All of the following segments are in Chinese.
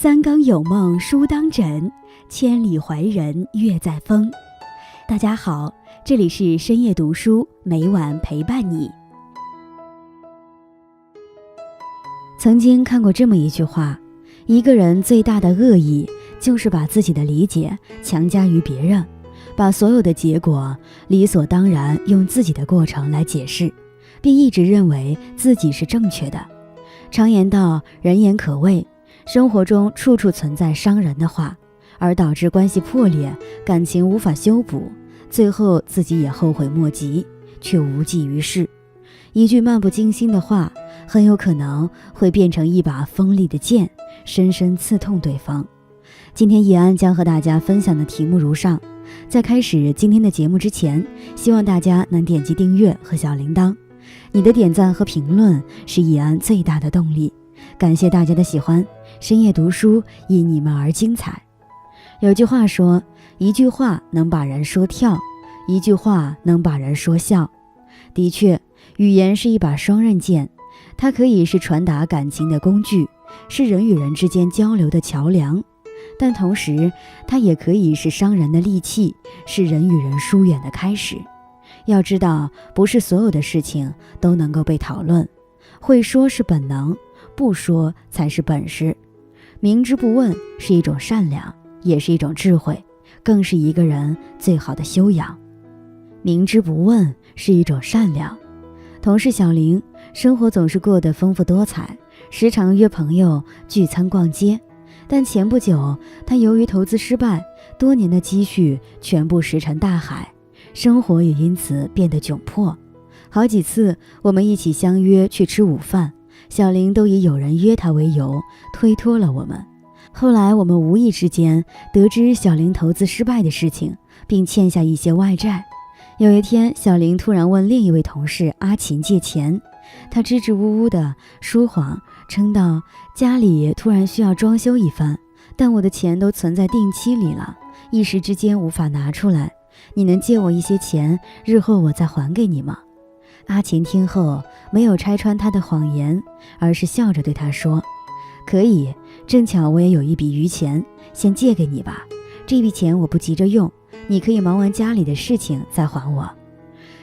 三更有梦书当枕，千里怀人月在风。大家好，这里是深夜读书，每晚陪伴你。曾经看过这么一句话，一个人最大的恶意就是把自己的理解强加于别人，把所有的结果理所当然用自己的过程来解释，并一直认为自己是正确的。常言道，人言可畏，生活中处处存在伤人的话，而导致关系破裂，感情无法修补，最后自己也后悔莫及，却无济于事。一句漫不经心的话，很有可能会变成一把锋利的剑，深深刺痛对方。今天易安将和大家分享的题目如上。在开始今天的节目之前，希望大家能点击订阅和小铃铛，你的点赞和评论是易安最大的动力。感谢大家的喜欢，深夜读书因你们而精彩。有句话说，一句话能把人说跳，一句话能把人说笑。的确，语言是一把双刃剑，它可以是传达感情的工具，是人与人之间交流的桥梁，但同时它也可以是伤人的利器，是人与人疏远的开始。要知道，不是所有的事情都能够被讨论，会说是本能，不说才是本事。明知不问是一种善良，也是一种智慧，更是一个人最好的修养。明知不问是一种善良。同事小玲生活总是过得丰富多彩，时常约朋友聚餐逛街，但前不久她由于投资失败，多年的积蓄全部石沉大海，生活也因此变得窘迫。好几次我们一起相约去吃午饭，小玲都以有人约她为由推脱了我们。后来我们无意之间得知小玲投资失败的事情，并欠下一些外债。有一天，小玲突然问另一位同事阿琴借钱，她支支吾吾地说谎，称道家里突然需要装修一番，但我的钱都存在定期里了，一时之间无法拿出来，你能借我一些钱，日后我再还给你吗？阿琴听后没有拆穿他的谎言，而是笑着对他说，可以，正巧我也有一笔余钱，先借给你吧，这笔钱我不急着用，你可以忙完家里的事情再还我。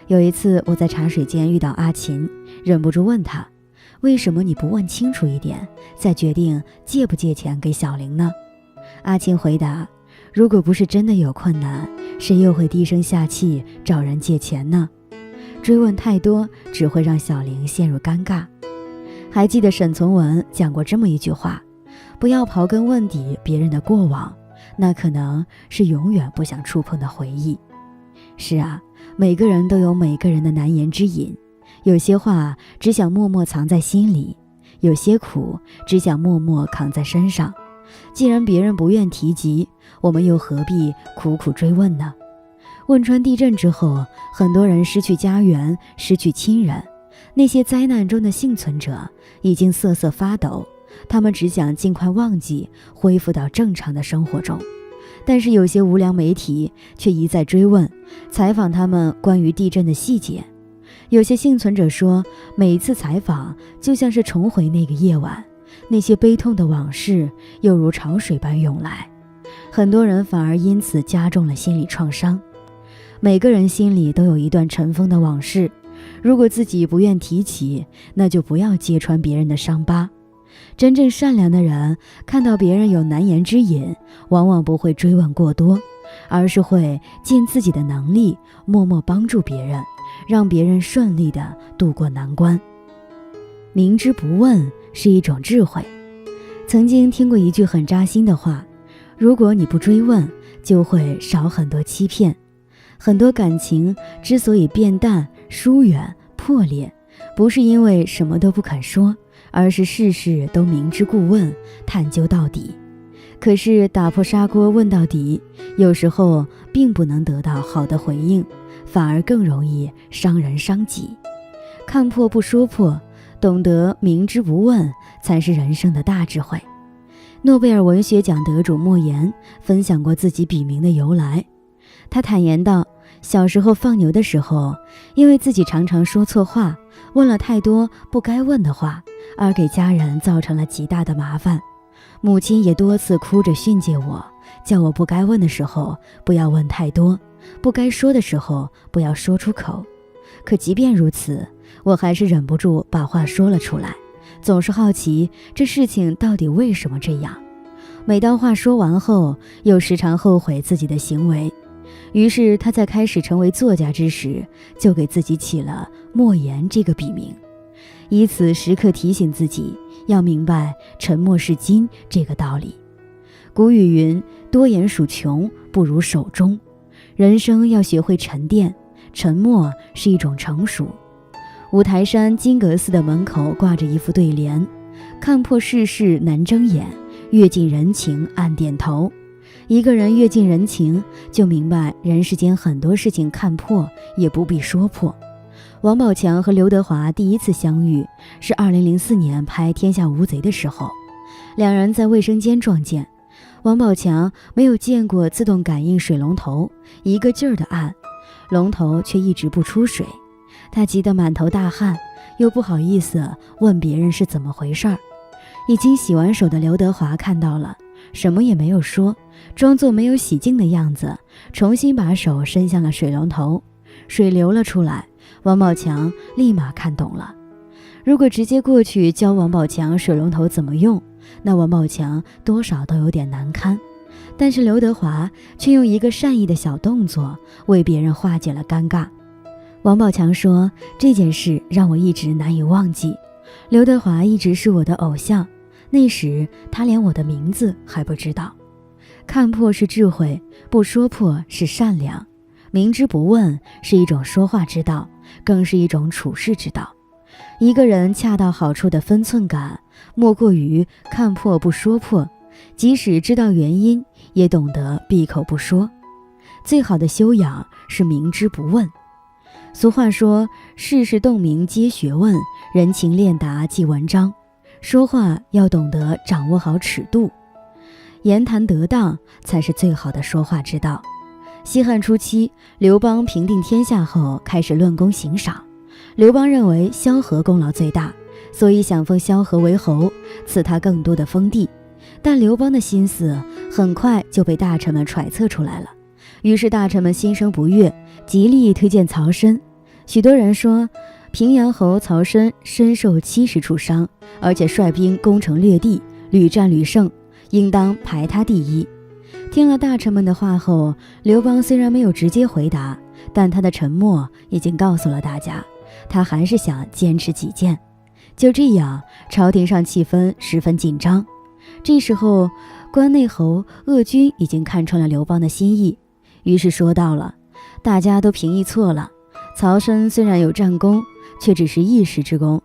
有一次我在茶水间遇到阿琴，忍不住问他，为什么你不问清楚一点，再决定借不借钱给小玲呢？阿琴回答，如果不是真的有困难，谁又会低声下气找人借钱呢？追问太多只会让小玲陷入尴尬。还记得沈从文讲过这么一句话，不要刨根问底别人的过往，那可能是永远不想触碰的回忆。是啊，每个人都有每个人的难言之隐，有些话只想默默藏在心里，有些苦只想默默扛在身上。既然别人不愿提及，我们又何必苦苦追问呢？汶川地震之后，很多人失去家园，失去亲人，那些灾难中的幸存者已经瑟瑟发抖，他们只想尽快忘记，恢复到正常的生活中。但是有些无良媒体却一再追问，采访他们关于地震的细节。有些幸存者说，每一次采访就像是重回那个夜晚，那些悲痛的往事又如潮水般涌来，很多人反而因此加重了心理创伤。每个人心里都有一段尘封的往事，如果自己不愿提起，那就不要揭穿别人的伤疤。真正善良的人，看到别人有难言之隐，往往不会追问过多，而是会尽自己的能力，默默帮助别人，让别人顺利地度过难关。明知不问是一种智慧。曾经听过一句很扎心的话，如果你不追问，就会少很多欺骗。很多感情之所以变淡、疏远、破裂，不是因为什么都不肯说，而是事事都明知故问，探究到底。可是打破砂锅问到底，有时候并不能得到好的回应，反而更容易伤人伤己。看破不说破，懂得明知不问，才是人生的大智慧。诺贝尔文学奖得主莫言分享过自己笔名的由来。他坦言道，小时候放牛的时候，因为自己常常说错话，问了太多不该问的话，而给家人造成了极大的麻烦。母亲也多次哭着训诫我，叫我不该问的时候不要问太多，不该说的时候不要说出口。可即便如此，我还是忍不住把话说了出来，总是好奇这事情到底为什么这样。每当话说完后，又时常后悔自己的行为。于是他在开始成为作家之时，就给自己起了莫言这个笔名，以此时刻提醒自己要明白沉默是金这个道理。古语云，多言属穷，不如守中。人生要学会沉淀，沉默是一种成熟。五台山金阁寺的门口挂着一副对联，看破世事难睁眼，阅尽人情暗点头。一个人阅尽人情，就明白人世间很多事情看破也不必说破。王宝强和刘德华第一次相遇是2004年拍《天下无贼》的时候，两人在卫生间撞见。王宝强没有见过自动感应水龙头，一个劲儿地按，龙头却一直不出水。他急得满头大汗，又不好意思问别人是怎么回事儿。已经洗完手的刘德华看到了，什么也没有说，装作没有洗净的样子，重新把手伸向了水龙头，水流了出来。王宝强立马看懂了。如果直接过去教王宝强水龙头怎么用，那王宝强多少都有点难堪。但是刘德华却用一个善意的小动作为别人化解了尴尬。王宝强说，这件事让我一直难以忘记，刘德华一直是我的偶像，那时他连我的名字还不知道。看破是智慧，不说破是善良，明知不问是一种说话之道，更是一种处事之道。一个人恰到好处的分寸感，莫过于看破不说破，即使知道原因，也懂得闭口不说。最好的修养是明知不问。俗话说，世事洞明皆学问，人情练达即文章。说话要懂得掌握好尺度，言谈得当才是最好的说话之道。西汉初期，刘邦平定天下后，开始论功行赏。刘邦认为萧何功劳最大，所以想封萧何为侯，赐他更多的封地。但刘邦的心思很快就被大臣们揣测出来了，于是大臣们心生不悦，极力推荐曹参。许多人说，平阳侯曹参身受70处伤，而且率兵攻城略地，屡战屡胜，应当排他第一。听了大臣们的话后，刘邦虽然没有直接回答，但他的沉默已经告诉了大家，他还是想坚持己见。就这样，朝廷上气氛十分紧张。这时候，关内侯鄂军已经看穿了刘邦的心意，于是说到了，大家都评议错了，曹参虽然有战功，却只是一时之功。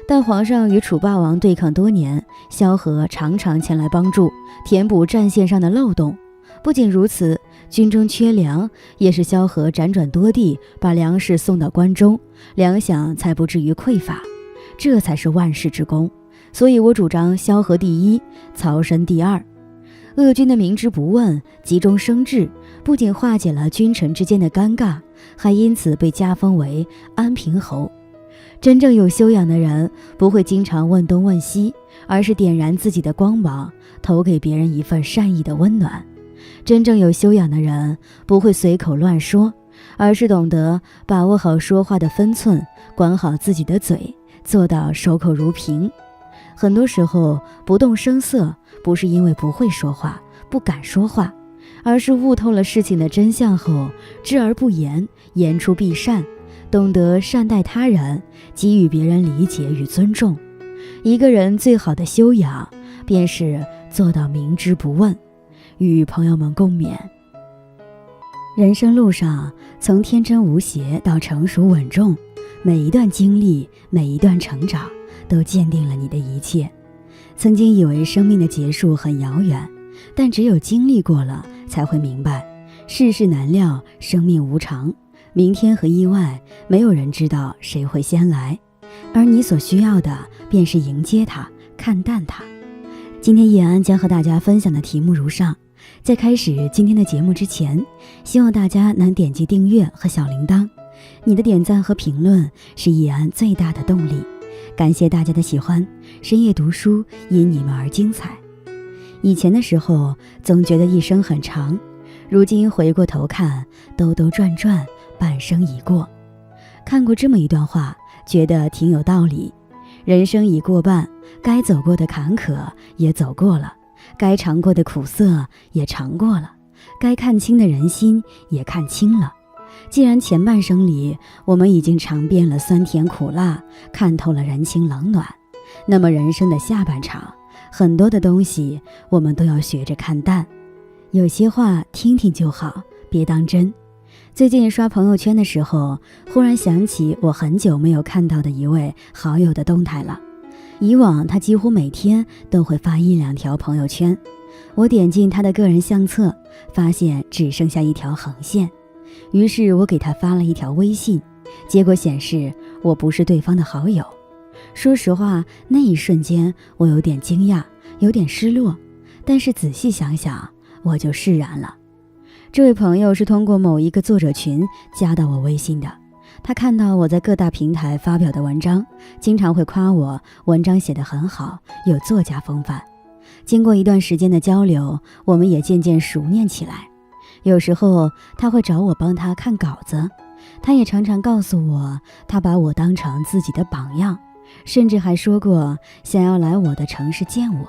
但皇上与楚霸王对抗多年，萧何常常前来帮助，填补战线上的漏洞。不仅如此，军中缺粮，也是萧何辗转多地，把粮食送到关中，粮饷才不至于匮乏。这才是万世之功。所以我主张萧何第一，曹参第二。鄂军的明知不问，急中生智，不仅化解了君臣之间的尴尬，还因此被加封为安平侯。真正有修养的人不会经常问东问西，而是点燃自己的光芒，投给别人一份善意的温暖。真正有修养的人不会随口乱说，而是懂得把握好说话的分寸，管好自己的嘴，做到守口如瓶。很多时候不动声色，不是因为不会说话，不敢说话，而是悟透了事情的真相后，知而不言，言出必善，懂得善待他人，给予别人理解与尊重。一个人最好的修养，便是做到明知不问。与朋友们共勉。人生路上，从天真无邪到成熟稳重，每一段经历，每一段成长，都鉴定了你的一切。曾经以为生命的结束很遥远，但只有经历过了，才会明白，世事难料，生命无常，明天和意外，没有人知道谁会先来，而你所需要的，便是迎接它，看淡它。今天叶安将和大家分享的题目如上。在开始今天的节目之前，希望大家能点击订阅和小铃铛，你的点赞和评论是叶安最大的动力。感谢大家的喜欢，深夜读书因你们而精彩。以前的时候总觉得一生很长，如今回过头看，兜兜转转，半生已过。看过这么一段话，觉得挺有道理。人生已过半，该走过的坎坷也走过了，该尝过的苦涩也尝过了，该看清的人心也看清了。既然前半生里我们已经尝遍了酸甜苦辣，看透了人情冷暖，那么人生的下半场，很多的东西我们都要学着看淡。有些话听听就好，别当真。最近刷朋友圈的时候，忽然想起我很久没有看到的一位好友的动态了。以往他几乎每天都会发1-2条朋友圈，我点进他的个人相册，发现只剩下一条横线。于是我给他发了一条微信，结果显示我不是对方的好友。说实话，那一瞬间我有点惊讶，有点失落，但是仔细想想，我就释然了。这位朋友是通过某一个作者群加到我微信的，他看到我在各大平台发表的文章，经常会夸我文章写得很好，有作家风范。经过一段时间的交流，我们也渐渐熟稔起来。有时候他会找我帮他看稿子，他也常常告诉我，他把我当成自己的榜样，甚至还说过想要来我的城市见我。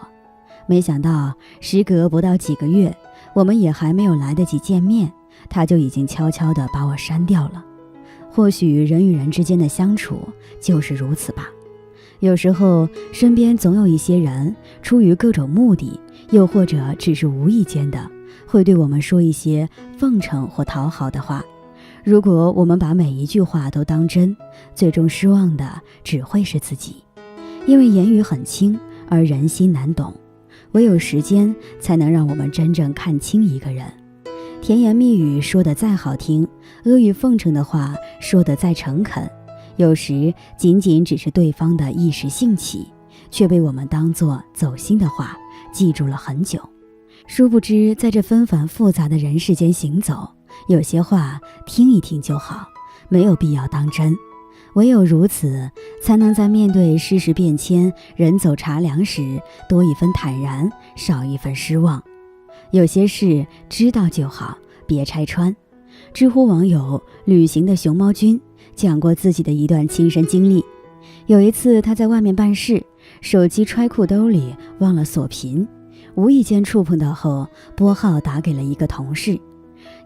没想到时隔不到几个月，我们也还没有来得及见面，他就已经悄悄地把我删掉了。或许人与人之间的相处就是如此吧。有时候身边总有一些人出于各种目的，又或者只是无意间的，会对我们说一些奉承或讨好的话。如果我们把每一句话都当真，最终失望的只会是自己。因为言语很轻，而人心难懂，唯有时间才能让我们真正看清一个人。甜言蜜语说得再好听，阿谀奉承的话说得再诚恳，有时仅仅只是对方的一时兴起，却被我们当作走心的话记住了很久。殊不知，在这纷繁复杂的人世间行走，有些话听一听就好，没有必要当真。唯有如此，才能在面对世事变迁、人走茶凉时，多一分坦然，少一分失望。有些事知道就好，别拆穿。知乎网友旅行的熊猫君讲过自己的一段亲身经历。有一次他在外面办事，手机揣裤兜里忘了锁频，无意间触碰到后，拨号打给了一个同事。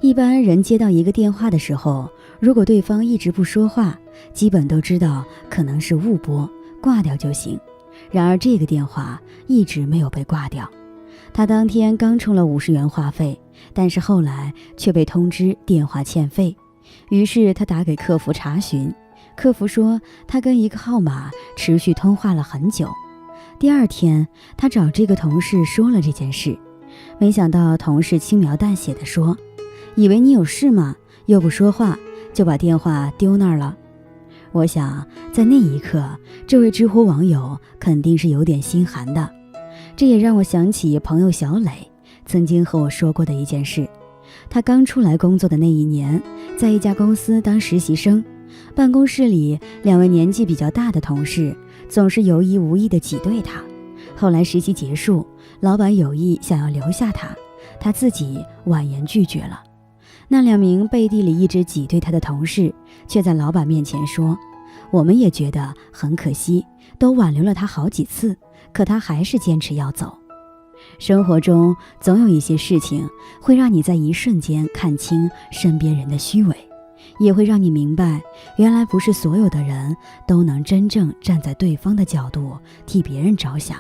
一般人接到一个电话的时候，如果对方一直不说话，基本都知道可能是误拨，挂掉就行。然而这个电话一直没有被挂掉。他当天刚充了50元话费，但是后来却被通知电话欠费。于是他打给客服查询，客服说他跟一个号码持续通话了很久。第二天他找这个同事说了这件事，没想到同事轻描淡写地说，以为你有事吗？又不说话，就把电话丢那儿了。我想在那一刻，这位知乎网友肯定是有点心寒的。这也让我想起朋友小磊曾经和我说过的一件事。他刚出来工作的那一年，在一家公司当实习生，办公室里2位年纪比较大的同事总是有意无意地挤兑他。后来实习结束，老板有意想要留下他，他自己婉言拒绝了。那2名背地里一直挤兑他的同事，却在老板面前说，我们也觉得很可惜，都挽留了他好几次，可他还是坚持要走。生活中总有一些事情会让你在一瞬间看清身边人的虚伪，也会让你明白，原来不是所有的人都能真正站在对方的角度替别人着想。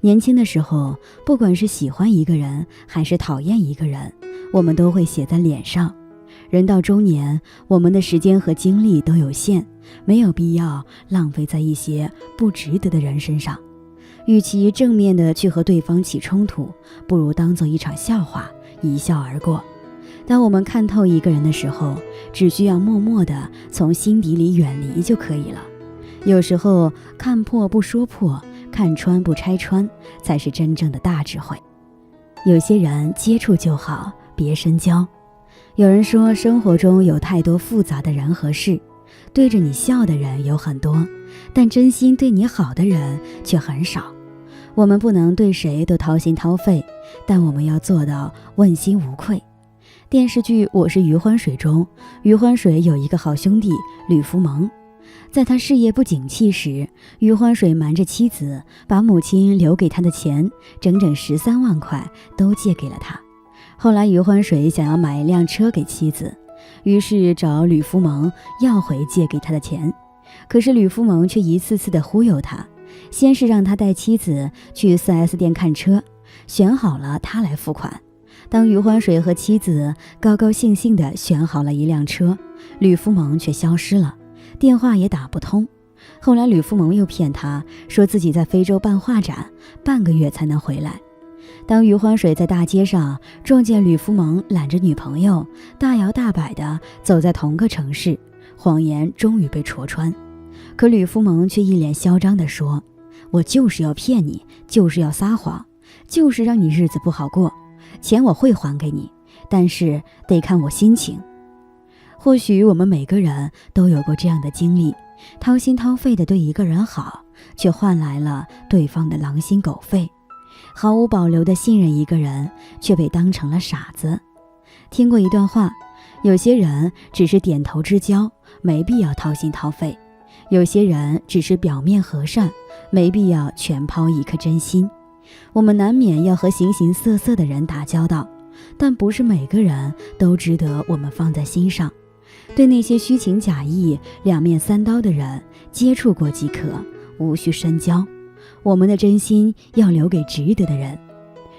年轻的时候，不管是喜欢一个人还是讨厌一个人，我们都会写在脸上。人到中年，我们的时间和精力都有限，没有必要浪费在一些不值得的人身上。与其正面的去和对方起冲突，不如当做一场笑话，一笑而过。当我们看透一个人的时候，只需要默默地从心底里远离就可以了。有时候看破不说破，看穿不拆穿，才是真正的大智慧。有些人接触就好，别深交。有人说，生活中有太多复杂的人和事，对着你笑的人有很多，但真心对你好的人却很少。我们不能对谁都掏心掏肺，但我们要做到问心无愧。电视剧《我是余欢水》中，余欢水有一个好兄弟吕福蒙。在他事业不景气时，余欢水瞒着妻子，把母亲留给他的钱整整13万块都借给了他。后来余欢水想要买一辆车给妻子，于是找吕福蒙要回借给他的钱。可是吕福蒙却一次次的忽悠他，先是让他带妻子去 4S 店看车，选好了他来付款。当余欢水和妻子高高兴兴地选好了一辆车，吕福蒙却消失了，电话也打不通。后来吕福蒙又骗他说自己在非洲办画展，半个月才能回来。当余欢水在大街上撞见吕福蒙揽着女朋友，大摇大摆地走在同个城市，谎言终于被戳穿。可吕福蒙却一脸嚣张地说，我就是要骗你，就是要撒谎，就是让你日子不好过，钱我会还给你，但是得看我心情。或许我们每个人都有过这样的经历，掏心掏肺地对一个人好，却换来了对方的狼心狗肺，毫无保留地信任一个人，却被当成了傻子。听过一段话，有些人只是点头之交，没必要掏心掏肺；有些人只是表面和善，没必要全抛一颗真心。我们难免要和形形色色的人打交道，但不是每个人都值得我们放在心上。对那些虚情假意、两面三刀的人，接触过即可，无需深交。我们的真心要留给值得的人。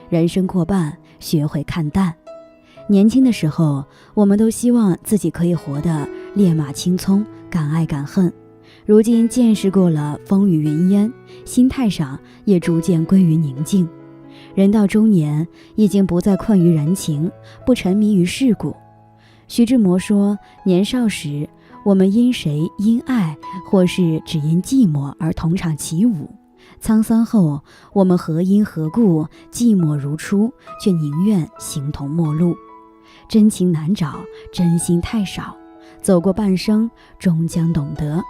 人生过半，学会看淡。年轻的时候，我们都希望自己可以活得烈马青葱，敢爱敢恨。如今见识过了风雨云烟，心态上也逐渐归于宁静。人到中年，已经不再困于人情，不沉迷于世故。徐志摩说，年少时我们因谁因爱，或是只因寂寞而同场起舞，沧桑后我们何因何故，寂寞如初，却宁愿形同陌路。真情难找，真心太少，走过半生，终将懂得。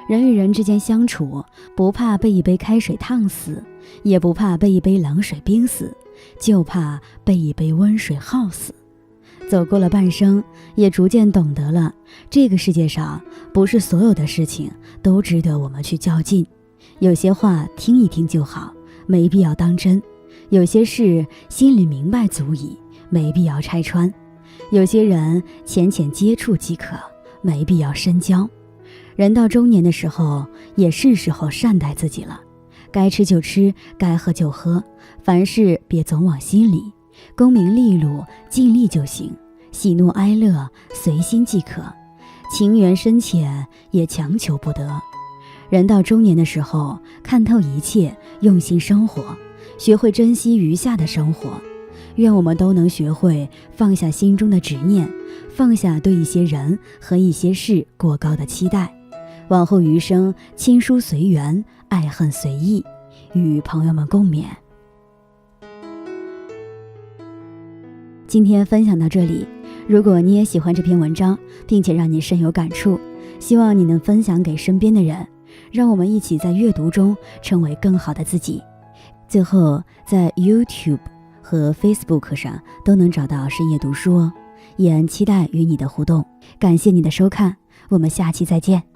人与人之间相处，不怕被一杯开水烫死，也不怕被一杯冷水冰死，就怕被一杯温水耗死。走过了半生，也逐渐懂得了，这个世界上不是所有的事情都值得我们去较劲。有些话听一听就好，没必要当真；有些事心里明白足矣，没必要拆穿；有些人浅浅接触即可，没必要深交。人到中年的时候，也是时候善待自己了。该吃就吃，该喝就喝，凡事别总往心里，功名利禄尽力就行，喜怒哀乐随心即可，情缘深浅也强求不得。人到中年的时候，看透一切，用心生活，学会珍惜余下的生活。愿我们都能学会放下心中的执念，放下对一些人和一些事过高的期待，往后余生亲疏随缘，爱恨随意，与朋友们共勉。今天分享到这里，如果你也喜欢这篇文章，并且让你深有感触，希望你能分享给身边的人，让我们一起在阅读中成为更好的自己。最后，在 YouTube 和 Facebook 上都能找到深夜读书哦，也期待与你的互动。感谢你的收看，我们下期再见。